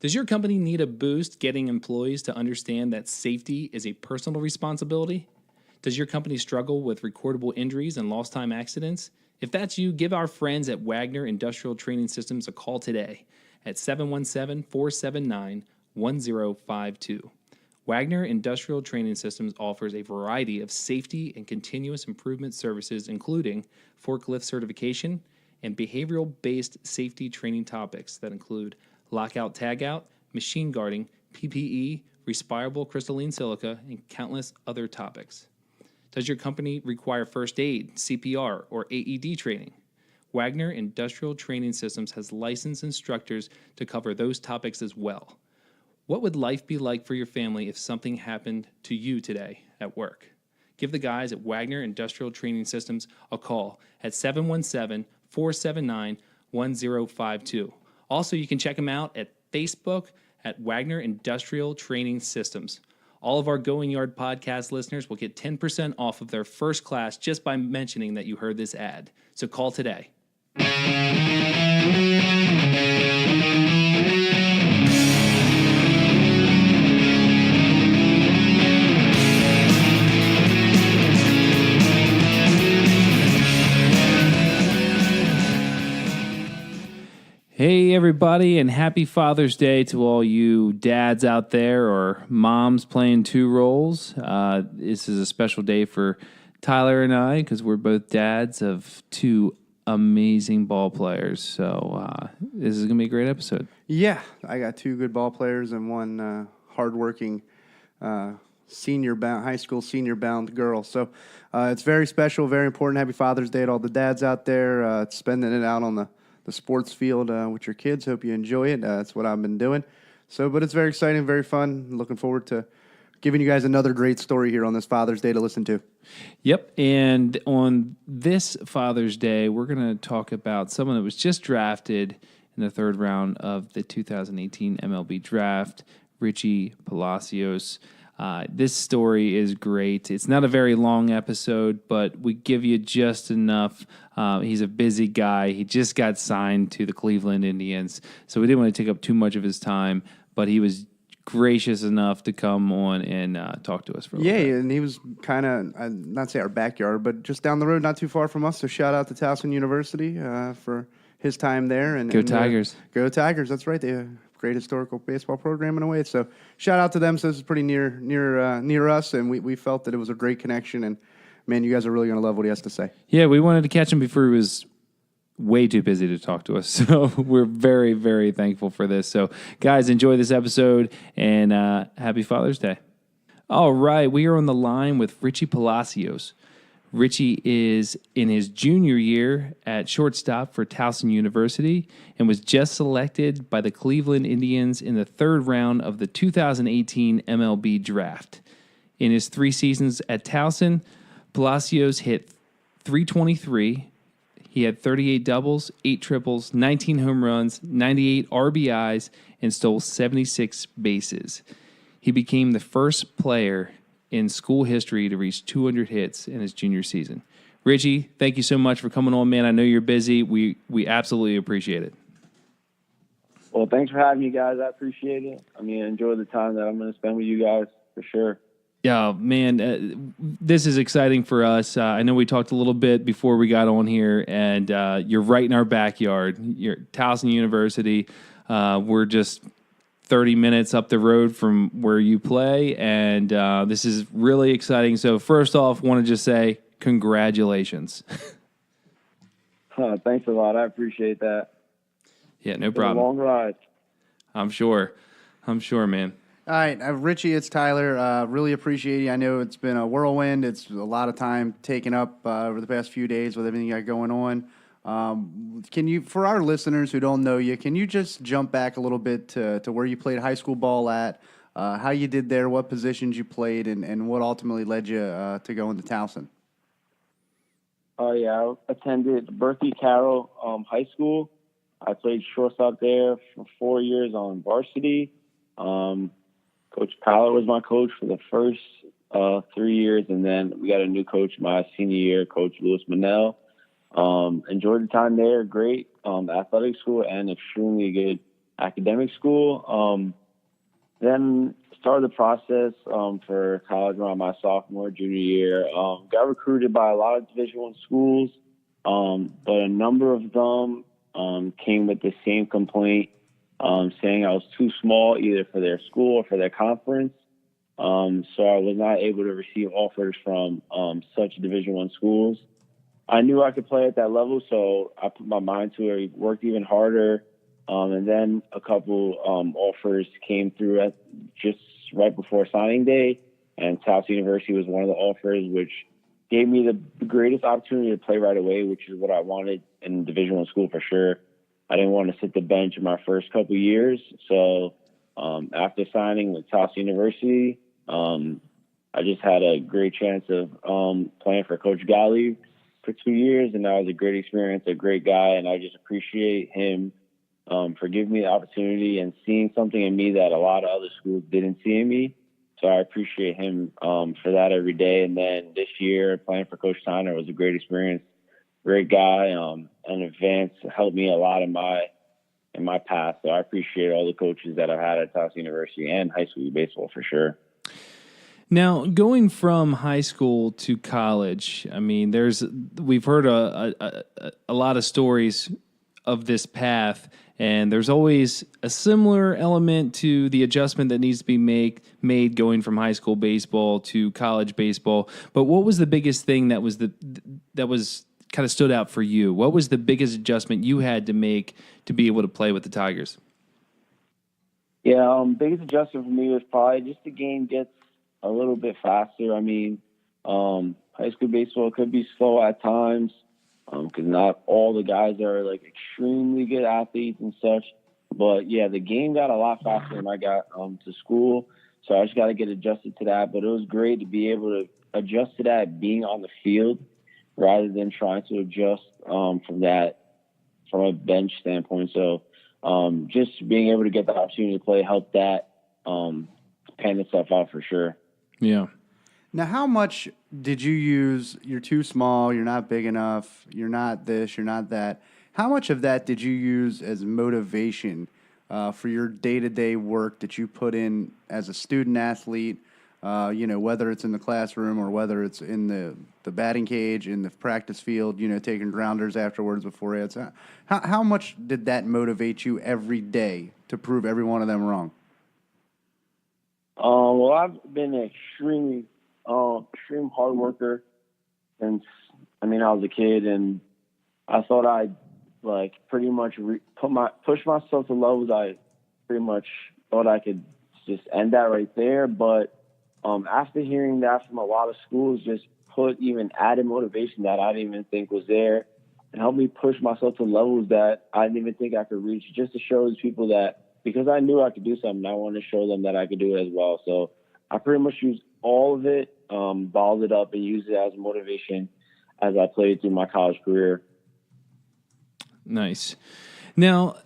Does your company need a boost getting employees to understand that safety is a personal responsibility? Does your company struggle with recordable injuries and lost time accidents? If that's you, give our friends at Wagner Industrial Training Systems a call today at 717-479-1052. Wagner Industrial Training Systems offers a variety of safety and continuous improvement services, including forklift certification and behavioral-based safety training topics that include lockout tagout, machine guarding, PPE, respirable crystalline silica, and countless other topics. Does your company require first aid, CPR, or AED training? Wagner Industrial Training Systems has licensed instructors to cover those topics as well. What would life be like for your family if something happened to you today at work? Give the guys at Wagner Industrial Training Systems a call at 717-479-1052. Also, you can check them out at Facebook at Wagner Industrial Training Systems. All of our Going Yard podcast listeners will get 10% off of their first class just by mentioning that you heard this ad. So call today. Hey, everybody, and happy Father's Day to all you dads out there or moms playing two roles. This is a special day for Tyler and I because we're both dads of two amazing ball players. So this is going to be a great episode. Yeah, I got two good ball players and one hardworking high school senior bound girl. So it's very special, very important. Happy Father's Day to all the dads out there spending it out on the sports field with your kids. Hope you enjoy it. That's what I've been doing. But it's very exciting, very fun. Looking forward to giving you guys another great story here on this Father's Day to listen to. Yep, and on this Father's Day, we're going to talk about someone that was just drafted in the third round of the 2018 MLB draft, Richie Palacios. This story is great. It's not a very long episode, but we give you just enough. He's a busy guy. He just got signed to the Cleveland Indians, so we didn't want to take up too much of his time, but he was gracious enough to come on and talk to us for a little bit. Yeah, and he was kind of, not say our backyard, but just down the road, not too far from us, so shout out to Towson University for his time there. Go Tigers. Go Tigers, that's right. They great historical baseball program in a way. So shout out to them. So this is pretty near us, and we felt that it was a great connection. And man, you guys are really going to love what he has to say. Yeah, we wanted to catch him before he was way too busy to talk to us. So we're very, very thankful for this. So guys, enjoy this episode and happy Father's Day. All right, we are on the line with Richie Palacios. Richie is in his junior year at shortstop for Towson University and was just selected by the Cleveland Indians in the third round of the 2018 MLB draft. In his 3 seasons at Towson, Palacios hit .323. He had 38 doubles, 8 triples, 19 home runs, 98 RBIs, and stole 76 bases. He became the first player in school history to reach 200 hits in his junior season. Richie, thank you so much for coming on, man. I know you're busy. We absolutely appreciate it. Well, thanks for having me, guys. I appreciate it. I mean, enjoy the time that I'm going to spend with you guys for sure. Yeah, man, this is exciting for us. I know we talked a little bit before we got on here, and you're right in our backyard. You're at Towson University. We're just 30 minutes up the road from where you play, and this is really exciting. So first off, want to just say congratulations. Thanks a lot. I appreciate that. Yeah, no problem. It's a long ride. I'm sure, man. All right, Richie, it's Tyler. Really appreciate you. I know it's been a whirlwind. It's a lot of time taken up over the past few days with everything you got going on. Can you, for our listeners who don't know you, can you just jump back a little bit to where you played high school ball at, how you did there, what positions you played, and what ultimately led you to go into Towson? Yeah, I attended Berthy Carroll High School. I played shortstop there for 4 years on varsity. Coach Palacios was my coach for the first 3 years, and then we got a new coach my senior year, Coach Louis Manel. Enjoyed the time there. Great athletic school and extremely good academic school. Then started the process for college around my sophomore, junior year. Got recruited by a lot of Division I schools, but a number of them came with the same complaint, saying I was too small either for their school or for their conference. So I was not able to receive offers from such Division I schools. I knew I could play at that level, so I put my mind to it, worked even harder. And then a couple offers came through just right before signing day, and Tufts University was one of the offers, which gave me the greatest opportunity to play right away, which is what I wanted in Division I school for sure. I didn't want to sit the bench in my first couple years, so after signing with Tufts University, I just had a great chance of playing for Coach Galley for 2 years, and that was a great experience, a great guy, and I just appreciate him for giving me the opportunity and seeing something in me that a lot of other schools didn't see in me. So I appreciate him for that every day. And then this year, playing for Coach Steiner was a great experience. Great guy, and Advance helped me a lot in my path. So I appreciate all the coaches that I've had at Tufts University and high school baseball for sure. Now, going from high school to college, I mean, we've heard a lot of stories of this path, and there's always a similar element to the adjustment that needs to be made going from high school baseball to college baseball. But what was the biggest thing that was kind of stood out for you? What was the biggest adjustment you had to make to be able to play with the Tigers? Yeah, biggest adjustment for me was probably just the game gets a little bit faster. I mean, high school baseball could be slow at times because not all the guys are like extremely good athletes and such. But yeah, the game got a lot faster when I got to school, so I just got to get adjusted to that. But it was great to be able to adjust to that being on the field rather than trying to adjust from a bench standpoint. So just being able to get the opportunity to play helped that pan itself out for sure. Yeah. Now, how much did you use, you're too small, you're not big enough, you're not this, you're not that. How much of that did you use as motivation for your day-to-day work that you put in as a student athlete, whether it's in the classroom or whether it's in the batting cage, in the practice field, taking grounders afterwards before hits? How much did that motivate you every day to prove every one of them wrong? Well, I've been an extreme hard worker since, I was a kid, and I thought I'd pretty much push myself to levels I pretty much thought I could just end that right there. But after hearing that from a lot of schools, just put even added motivation that I didn't even think was there and helped me push myself to levels that I didn't even think I could reach, just to show these people that because I knew I could do something, I wanted to show them that I could do it as well. So I pretty much used all of it, balled it up, and used it as motivation as I played through my college career. Nice. Now,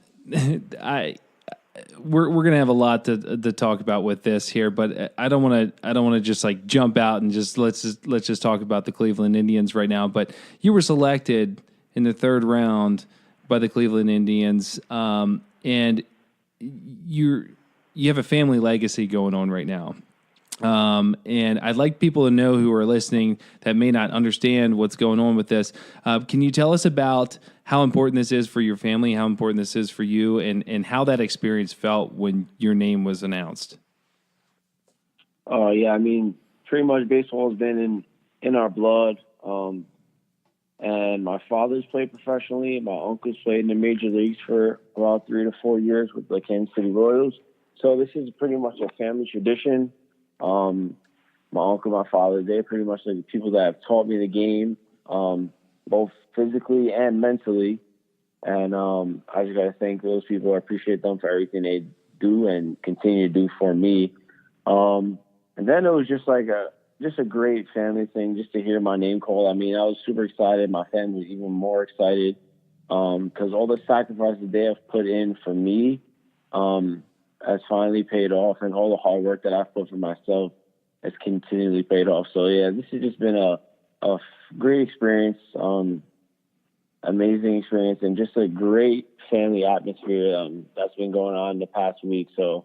we're gonna have a lot to talk about with this here, but I don't want to just jump out and let's just talk about the Cleveland Indians right now. But you were selected in the 3rd round by the Cleveland Indians, and you have a family legacy going on right now. And I'd like people to know who are listening that may not understand what's going on with this. Can you tell us about how important this is for your family, how important this is for you, and how that experience felt when your name was announced? Yeah, pretty much baseball has been in our blood. And my father's played professionally. My uncle's played in the major leagues for about 3 to 4 years with the Kansas City Royals. So this is pretty much a family tradition. My uncle, my father, they're pretty much the people that have taught me the game, both physically and mentally. And I just got to thank those people. I appreciate them for everything they do and continue to do for me. And then it was just a great family thing just to hear my name called. I was super excited. My family was even more excited because all the sacrifices they have put in for me has finally paid off, and all the hard work that I've put for myself has continually paid off. So, yeah, this has just been a great experience. amazing experience and just a great family atmosphere that's been going on the past week. So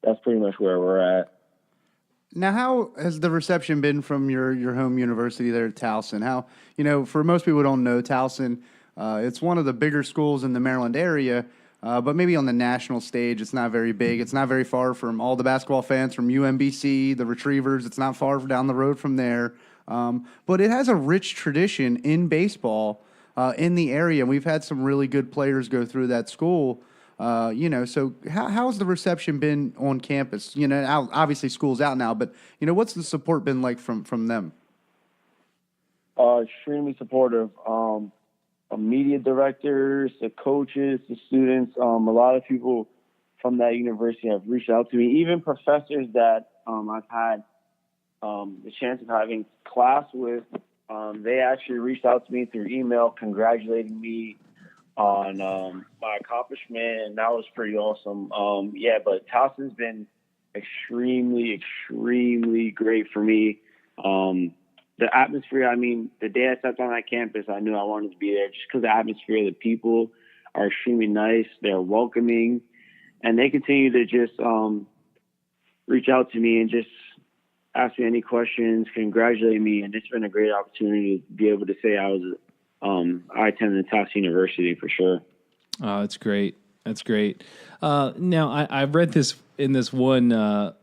that's pretty much where we're at. Now, how has the reception been from your home university there at Towson? How, for most people who don't know, Towson, it's one of the bigger schools in the Maryland area, but maybe on the national stage, it's not very big. It's not very far from all the basketball fans from UMBC, the Retrievers. It's not far down the road from there. But it has a rich tradition in baseball in the area. We've had some really good players go through that school. So how's the reception been on campus? Obviously school's out now, but what's the support been like from them? Extremely supportive. Media directors, the coaches, the students. A lot of people from that university have reached out to me. Even professors that I've had the chance of having class with, they actually reached out to me through email, congratulating me on my accomplishment, and that was pretty awesome. But Towson's been extremely, extremely great for me. The atmosphere, the day I stepped on that campus, I knew I wanted to be there just because the atmosphere, the people are extremely nice, they're welcoming, and they continue to just reach out to me and just ask me any questions, congratulate me, and it's been a great opportunity to be able to say I attended Tufts University for sure. Oh, that's great. That's great. Now, I've read this in this one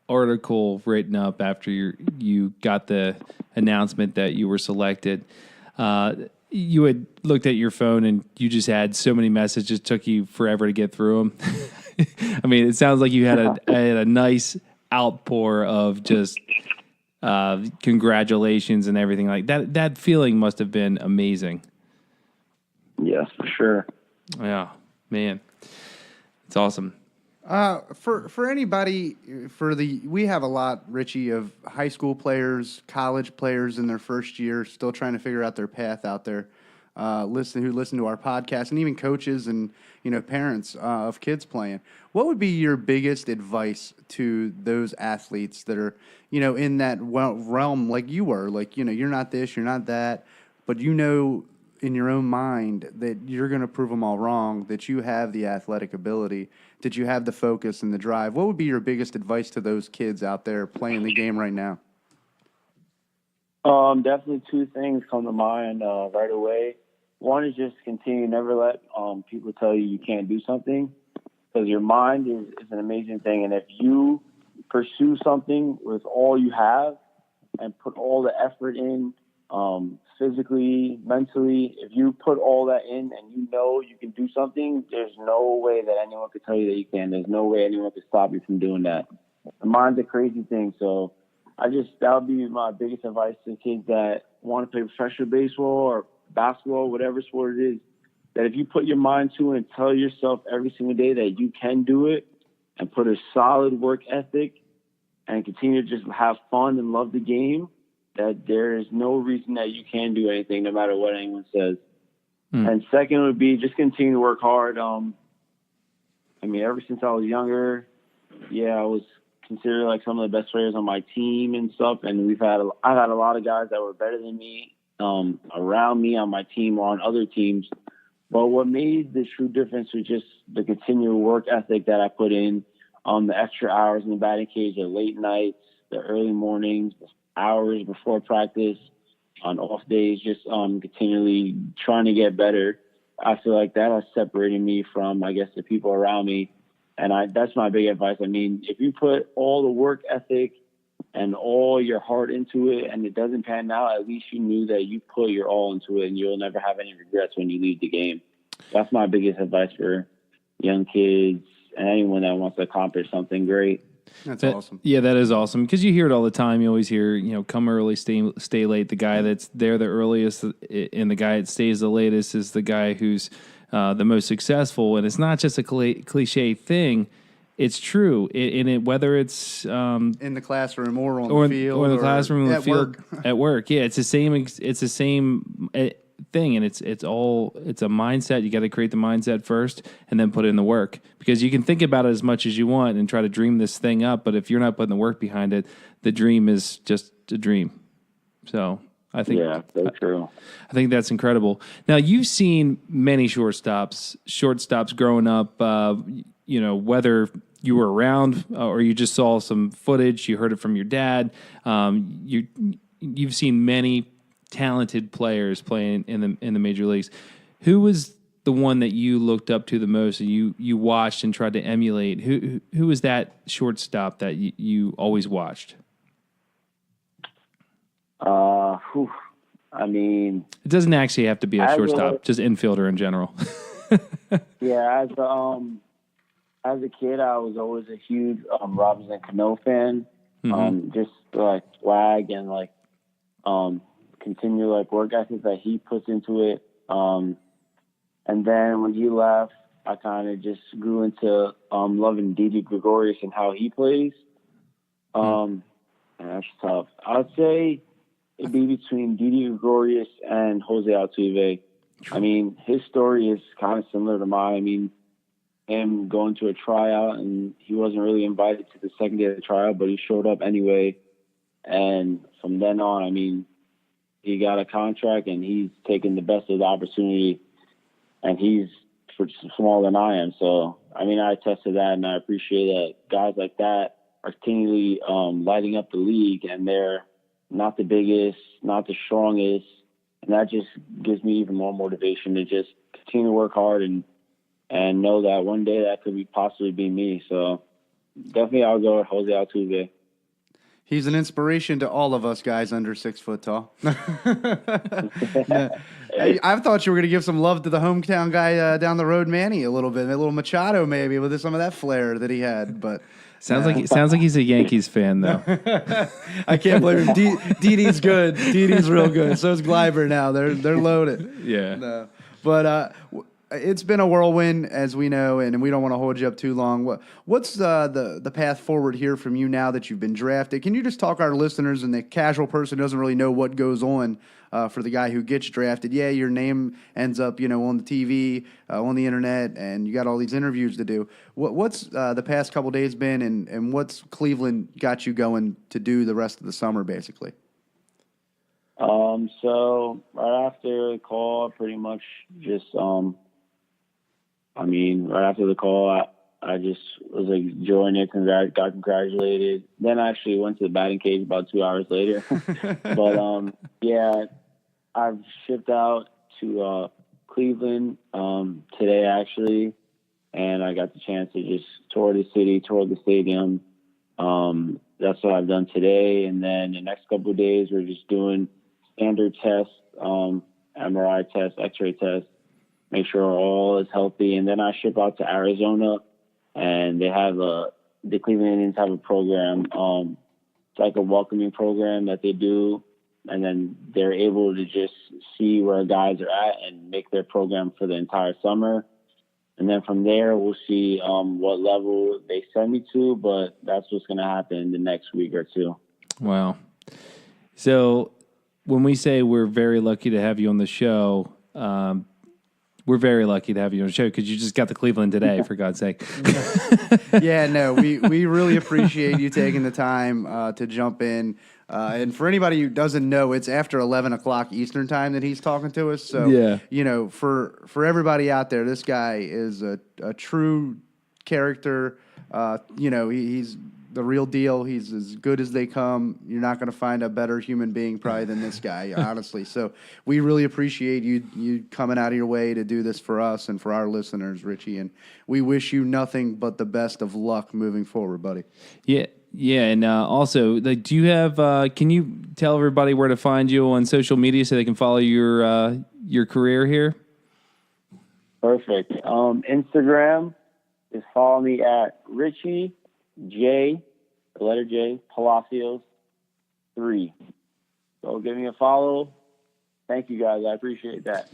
article written up after you got the announcement that you were selected. You had looked at your phone and you just had so many messages, took you forever to get through them. It sounds like you had a nice outpour of just congratulations and everything like that. That feeling must have been amazing. Yes, for sure. Yeah, man, it's awesome. For anybody, we have a lot, Richie, of high school players, college players in their first year, still trying to figure out their path out there. Who listen to our podcast, and even coaches and parents of kids playing. What would be your biggest advice to those athletes that are in that realm like you were? Like you're not this, you're not that, but in your own mind that you're going to prove them all wrong, that you have the athletic ability, that you have the focus and the drive. What would be your biggest advice to those kids out there playing the game right now? Definitely two things come to mind right away. One is just continue, never let people tell you can't do something, because your mind is an amazing thing. And if you pursue something with all you have and put all the effort in, physically, mentally, if you put all that in and you can do something, there's no way that anyone could tell you that you can. There's no way anyone could stop you from doing that. The mind's a crazy thing. So that would be my biggest advice to kids that want to play professional baseball or basketball, whatever sport it is, that if you put your mind to it and tell yourself every single day that you can do it and put a solid work ethic and continue to just have fun and love the game, that there is no reason that you can't do anything no matter what anyone says. And second would be just continue to work hard. Ever since I was younger, I was considered like some of the best players on my team and stuff, and I've had a lot of guys that were better than me around me on my team or on other teams. But what made the true difference was just the continual work ethic that I put in, the extra hours in the batting cage, the late nights, the early mornings, the hours before practice, on off days, just continually trying to get better. I feel like that has separated me from, the people around me. And that's my big advice. If you put all the work ethic and all your heart into it and it doesn't pan out, at least you knew that you put your all into it and you'll never have any regrets when you leave the game. That's my biggest advice for young kids and anyone that wants to accomplish something great. That's awesome. Yeah, that is awesome, because you hear it all the time. You always hear, come early, stay late. The guy that's there the earliest and the guy that stays the latest is the guy who's the most successful. And it's not just a cliche thing. It's true. Whether it's in the classroom or on the field, or in the classroom, or at field, work. at work. Yeah, it's the same. It's the same thing, and it's a mindset. You got to create the mindset first, and then put in the work. Because you can think about it as much as you want and try to dream this thing up, but if you're not putting the work behind it, the dream is just a dream. So I think, Yeah, so true. I think that's incredible. Now, you've seen many shortstops growing up, whether you were around or you just saw some footage, you heard it from your dad. You've seen many talented players playing in the major leagues. Who was the one that you looked up to the most and you watched and tried to emulate? Who was that shortstop that you always watched? I mean, It doesn't actually have to be a shortstop, just infielder in general. yeah, as a kid, I was always a huge Robinson Cano fan. Just like swag and like continue like work ethic that he puts into it. And then when he left, I kind of just grew into loving Didi Gregorius and how he plays. And that's tough. I'd say it'd be between Didi Gregorius and Jose Altuve. I mean, his story is kind of similar to mine. I mean, him going to a tryout, and he wasn't really invited to the second day of the tryout, but he showed up anyway. And from then on, I mean, he got a contract, and he's taken the best of the opportunity, and he's smaller than I am. So, I mean, I attest to that, and I appreciate that guys like that are continually lighting up the league, and they're not the biggest, not the strongest, and that just gives me even more motivation to just continue to work hard and know that one day that could possibly be me. So definitely I'll go with Jose Altuve. He's an inspiration to all of us guys under 6 foot tall. I thought you were going to give some love to the hometown guy down the road, Manny, a little bit, a little Machado maybe with some of that flair that he had. But sounds like he's a Yankees fan though. I can't blame him. Didi's good. Didi's real good. So is Gleiber now. They're loaded. Yeah. No. But it's been a whirlwind, as we know, and we don't want to hold you up too long. What's the path forward here from you now that you've been drafted? Can you just talk our listeners and the casual person who doesn't really know what goes on for the guy who gets drafted? Yeah, your name ends up, on the TV, on the internet, and you got all these interviews to do. What's the past couple days been, and what's Cleveland got you going to do the rest of the summer, basically? So right after the call, pretty much just right after the call, I just was like enjoying it, got congratulated. Then I actually went to the batting cage about 2 hours later. But yeah, I've shipped out to Cleveland today actually, and I got the chance to just tour the city, tour the stadium. That's what I've done today, and then the next couple of days we're just doing standard tests, MRI tests, X-ray tests, make sure all is healthy, and then I ship out to Arizona, and they have the Cleveland Indians have a program. It's like a welcoming program that they do, and then they're able to just see where guys are at and make their program for the entire summer. And then from there, we'll see what level they send me to, but that's what's going to happen the next week or two. Wow. So when we say we're very lucky to have you on the show, we're very lucky to have you on the show because you just got to Cleveland today, for God's sake. Yeah, no, we really appreciate you taking the time to jump in. And for anybody who doesn't know, it's after 11 o'clock Eastern time that he's talking to us. So, yeah. For everybody out there, this guy is a true character. He's the real deal. He's as good as they come. You're not going to find a better human being probably than this guy, honestly. So we really appreciate you coming out of your way to do this for us and for our listeners, Richie. And we wish you nothing but the best of luck moving forward, buddy. Yeah. Yeah, and also, do you have? Can you tell everybody where to find you on social media so they can follow your career here? Perfect. Instagram is follow me at Richie J, the letter J, Palacios 3. So give me a follow. Thank you guys. I appreciate that.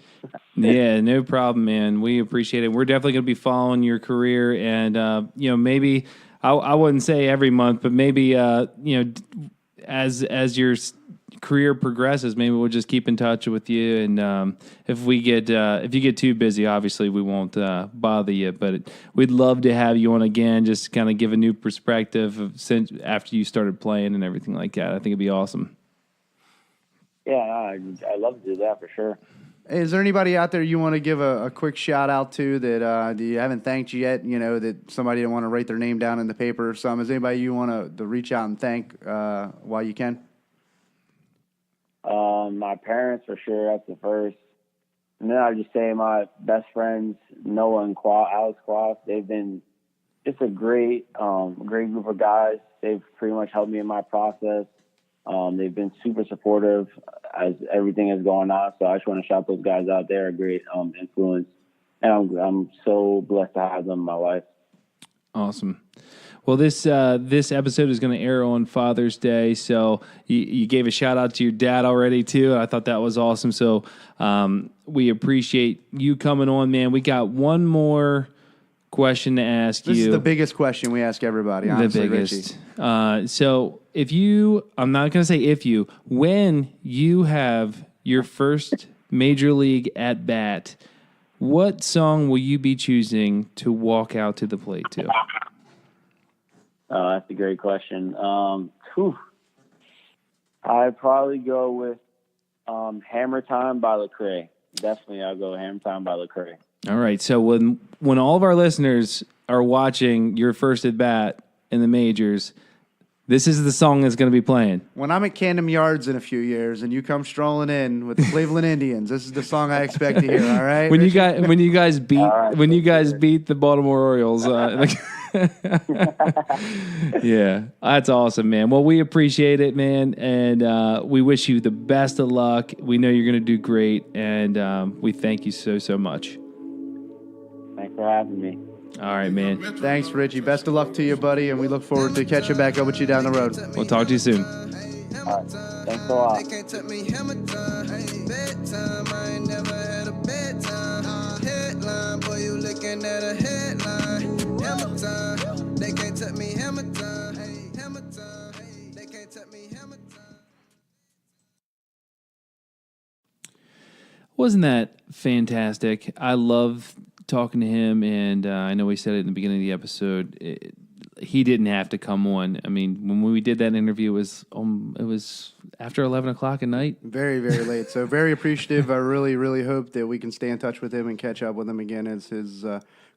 Yeah, no problem, man. We appreciate it. We're definitely going to be following your career, and maybe. I wouldn't say every month, but maybe as your career progresses, maybe we'll just keep in touch with you. And if you get too busy, obviously we won't bother you. But we'd love to have you on again, just kind of give a new perspective since after you started playing and everything like that. I think it'd be awesome. Yeah, I love to do that for sure. Is there anybody out there you want to give a quick shout out to that you haven't thanked yet? You know, that somebody didn't want to write their name down in the paper or something. Is anybody you want to reach out and thank while you can? My parents for sure. That's the first. And then I just say my best friends, Noah and Alex Cross. They've been just a great group of guys. They've pretty much helped me in my process. They've been super supportive as everything is going on. So I just want to shout those guys out there. A great influence, and I'm so blessed to have them in my life. Awesome. Well, this episode is going to air on Father's Day, so you gave a shout out to your dad already too. I thought that was awesome. So we appreciate you coming on, man. We got one more question to ask you. This is the biggest question we ask everybody. Honestly, the biggest. Richie. So I'm not going to say when you have your first major league at bat, what song will you be choosing to walk out to the plate to? That's a great question. I'd probably go with Hammer Time by Lecrae. Definitely, I'll go Hammer Time by Lecrae. All right. So when all of our listeners are watching your first at bat in the majors, this is the song that's going to be playing. When I'm at Camden Yards in a few years and you come strolling in with the Cleveland Indians, this is the song I expect to hear. All right. When you guys beat the Baltimore Orioles. Yeah, that's awesome, man. Well, we appreciate it, man, and we wish you the best of luck. We know you're going to do great, and we thank you so much. Thanks for having me. All right, man. Thanks, Richie. Best of luck to you, buddy, and we look forward to catching back up with you down the road. We'll talk to you soon. All right. Thanks a lot. Wasn't that fantastic? I love talking to him, and I know we said it in the beginning of the episode. He didn't have to come on. I mean, when we did that interview, it was after 11 o'clock at night. Very, very late. So very appreciative. I really, really hope that we can stay in touch with him and catch up with him again as his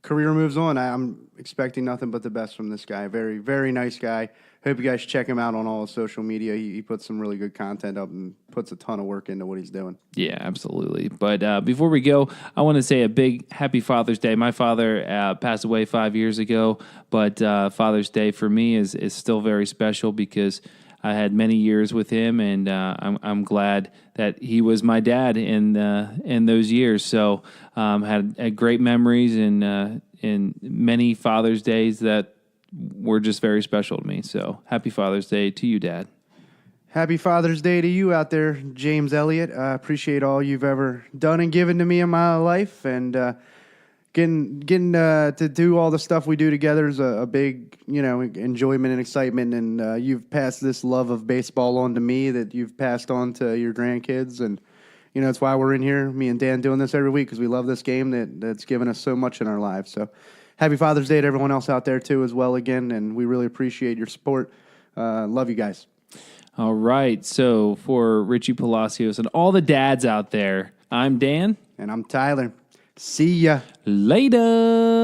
career moves on. I'm expecting nothing but the best from this guy. Very, very nice guy. Hope you guys check him out on all his social media. He puts some really good content up and puts a ton of work into what he's doing. Yeah, absolutely. But before we go, I want to say a big happy Father's Day. My father passed away 5 years ago, but Father's Day for me is still very special because I had many years with him, and I'm glad that he was my dad in those years. So had great memories and many Father's Days that were just very special to me. So happy Father's Day to you, Dad. Happy Father's Day to you out there, James Elliott. I appreciate all you've ever done and given to me in my life, and getting to do all the stuff we do together is a big, enjoyment and excitement. And you've passed this love of baseball on to me that you've passed on to your grandkids, and that's why we're in here, me and Dan, doing this every week because we love this game that's given us so much in our lives. So happy Father's Day to everyone else out there too, as well again, and we really appreciate your support. Love you guys. All right. So for Richie Palacios and all the dads out there, I'm Dan. And I'm Tyler. See ya. Later.